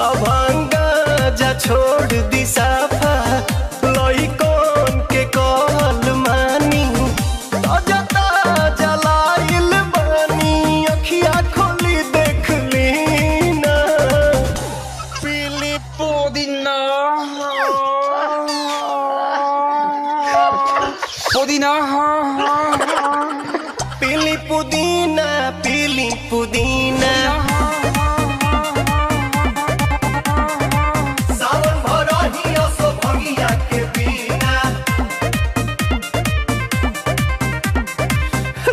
अभांगा जा छोड़ दी साफा लई कौन के कहल मानी ताजा ताजा लाइल बानी अखिया खोली देख ली ना पीली पुदीना पुदीना पीली पुदीना पीली पुदीना सावन भरही असो भंगिया के बिना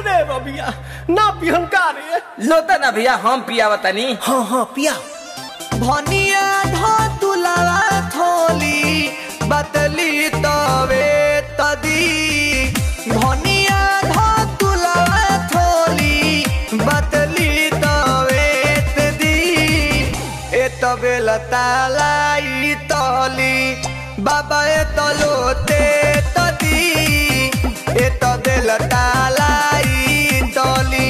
रे बबिया ना पिहन का रे लोता ना भैया हम पिया बतानी। हाँ हाँ पिया भनिया धो तुलावा थोली बतली तवे तदी भनिया धो तुलावा थोली बतली तवे तदी ए तबे लतालाई तली बाबा ए तलोते तदी ए तबे लतालाई तली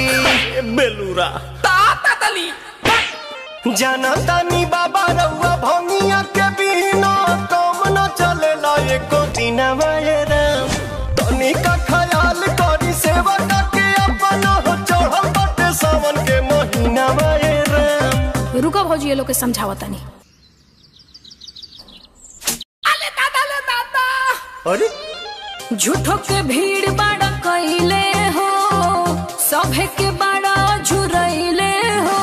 बेलूरा ताली जनतानी बाबा रउआ भंगिया के बिना काम न चलेला एको दिन राम तनी का ख्याल करी सेवा के अपना हो चढ़ल बाटे सावन के महीना राम। रुको भौजी ये लोग के समझावतानी। अले दादा अरे झूठो के भीड़ बाड़ा कइले हो सभे के बाड़ा झुरइले हो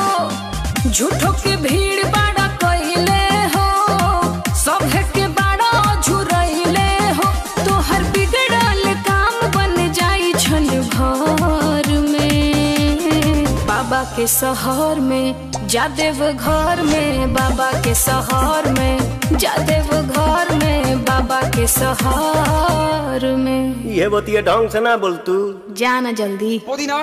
झूठो के भीड़ बाड़ा कइले हो सभे के बाड़ा झुरइले हो तोहर बिगड़ल काम बन जाई छल भर में बाबा के शहर में जादेव घर में बाबा के शहर में जादेव घर में बाबा के शहर में ये बतिया ढंग से ना बोल तू जाना जल्दी पुदीना